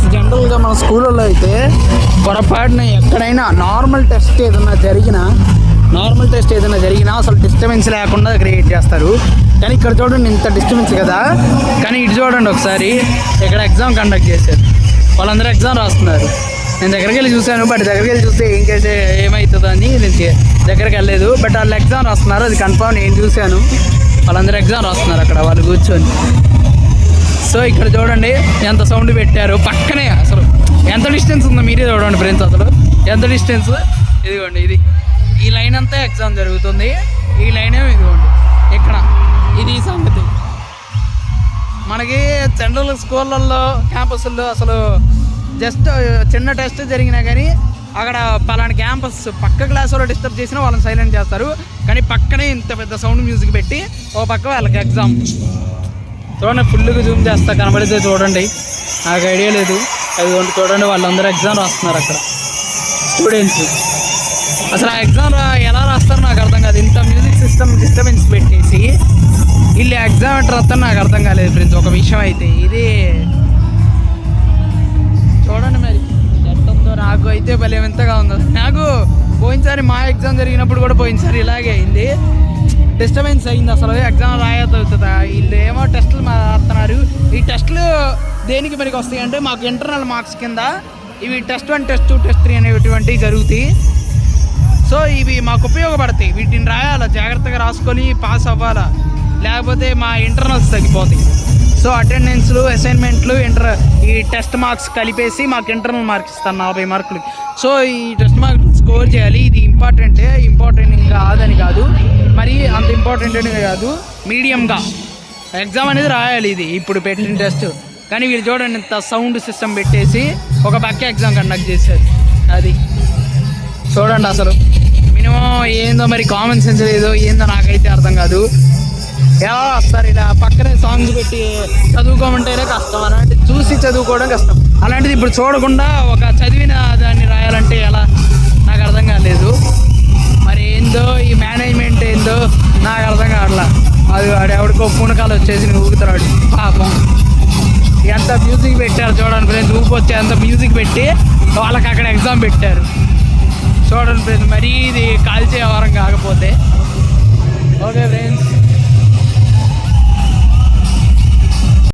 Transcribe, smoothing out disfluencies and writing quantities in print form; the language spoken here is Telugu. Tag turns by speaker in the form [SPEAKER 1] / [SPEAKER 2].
[SPEAKER 1] ఫ్రెండ్స్, జనరల్గా మన స్కూళ్ళలో అయితే పొరపాటున ఎక్కడైనా నార్మల్ టెస్ట్ ఏదైనా జరిగినా అసలు డిస్టర్బెన్స్ లేకుండా క్రియేట్ చేస్తారు. కానీ ఇక్కడ చూడండి ఇంత డిస్టర్బెన్స్ కదా. కానీ ఇటు చూడండి ఒకసారి, ఇక్కడ ఎగ్జామ్ కండక్ట్ చేశారు, వాళ్ళందరూ ఎగ్జామ్ రాస్తున్నారు. నేను దగ్గరికి వెళ్ళి చూశాను, బట్ దగ్గరికి వెళ్ళి చూస్తే ఏమవుతుందో అని నేను దగ్గరికి వెళ్ళలేదు. బట్ వాళ్ళు ఎగ్జామ్ రాస్తున్నారు, అది కన్ఫర్మ్. నేను చూశాను, వాళ్ళందరూ ఎగ్జామ్ రాస్తున్నారు అక్కడ వాళ్ళు కూర్చొని. సో ఇక్కడ చూడండి ఎంత సౌండ్ పెట్టారు, పక్కనే అసలు ఎంత డిస్టెన్స్ ఉందో మీరే చూడండి ఫ్రెండ్స్. అసలు ఎంత డిస్టెన్స్, ఇదిగోండి ఇది ఈ లైన్ అంతా ఎగ్జామ్ జరుగుతుంది, ఈ లైన్ ఇదిగోండి ఇక్కడ. ఇది సంగతి. మనకి జనరల్ స్కూళ్ళల్లో క్యాంపస్ల్లో అసలు జస్ట్ చిన్న టెస్ట్ జరిగినా కానీ అక్కడ పలానా క్యాంపస్ పక్క క్లాస్ వాళ్ళు డిస్టర్బ్ చేసినా వాళ్ళని సైలెంట్ చేస్తారు. కానీ పక్కనే ఇంత పెద్ద సౌండ్ మ్యూజిక్ పెట్టి ఓ పక్క వాళ్ళకి ఎగ్జామ్. చూడండి, ఫుల్గా జూమ్ చేస్తా కనబడితే చూడండి, నాకు ఐడియా లేదు. అది చూడండి వాళ్ళందరూ ఎగ్జామ్ రాస్తున్నారు అక్కడ స్టూడెంట్స్. అసలు ఆ ఎగ్జామ్ ఎలా రాస్తారో నాకు అర్థం కాదు. ఇంత మ్యూజిక్ సిస్టమ్ డిస్టర్బెన్స్ పెట్టేసి వీళ్ళు ఎగ్జామ్ ఎట్లా రాస్తారో నాకు అర్థం కాలేదు ఫ్రెండ్స్. ఒక విషయం అయితే ఇది చూడండి మరి ఎట్టుందో. నాకు అయితే భలే వింతగా ఉందో. నాకు పోయినసారి మా ఎగ్జామ్ జరిగినప్పుడు కూడా పోయినసారి ఇలాగే అయింది, డిస్టర్బెన్స్ అయింది. అసలు ఎగ్జామ్ రాయవుతుందా, వీళ్ళు ఏమో టెస్టులు మారుతున్నారు. ఈ టెస్టులు దేనికి పనికి వస్తాయి అంటే మాకు ఇంటర్నల్ మార్క్స్ కింద ఇవి టెస్ట్ 1, టెస్ట్ 2, టెస్ట్ 3 అనేటువంటివి జరుగుతాయి. సో ఇవి మాకు ఉపయోగపడతాయి, వీటిని రాయాలా, జాగ్రత్తగా రాసుకొని పాస్ అవ్వాలా, లేకపోతే మా ఇంటర్నల్స్ తగ్గిపోతాయి. సో అటెండెన్స్లు, అసైన్మెంట్లు, ఈ టెస్ట్ మార్క్స్ కలిపేసి మాకు ఇంటర్నల్ మార్క్స్ ఇస్తాను 40 మార్కులు. సో ఈ టెస్ట్ మార్క్స్ స్కోర్ చేయాలి. ఇది ఇంపార్టెంట్ కాదని కాదు, మరి అంత ఇంపార్టెంట్ అనేది కాదు, మీడియంగా ఎగ్జామ్ అనేది రాయాలి ఇది ఇప్పుడు పెట్టిన టెస్ట్. కానీ వీళ్ళు చూడండి ఇంత సౌండ్ సిస్టమ్ పెట్టేసి ఒక పక్క ఎగ్జామ్ కండక్ట్ చేశారు. అది చూడండి అసలు మినిమం ఏందో మరి కామన్ సెన్స్ ఏదో ఏందో నాకైతే అర్థం కాదు. ఎలా వస్తారు ఇలా పక్కనే సాంగ్స్ పెట్టి చదువుకోమంటేనే కష్టం, అలాంటి చూసి చదువుకోవడం కష్టం. అలాంటిది ఇప్పుడు చూడకుండా ఒక చదివిన దాన్ని రాయాలంటే ఎలా, నాకు అర్థం కాలేదు. మరి ఏందో ఈ మేనేజ్మెంట్ ఏందో నాకు అర్థం కావట్లా. అది వాడు ఎవడికో పూనకాలు వచ్చేసి ఊగుతున్నాడు పాపం. ఎంత మ్యూజిక్ పెట్టారు చూడండి ఫ్రెండ్స్, ఊపి వచ్చే అంత మ్యూజిక్ పెట్టి వాళ్ళకి అక్కడ ఎగ్జామ్ పెట్టారు చూడండి ఫ్రెండ్స్. మరీ ఇది కాల్చే వారం కాకపోతే. Okay friends.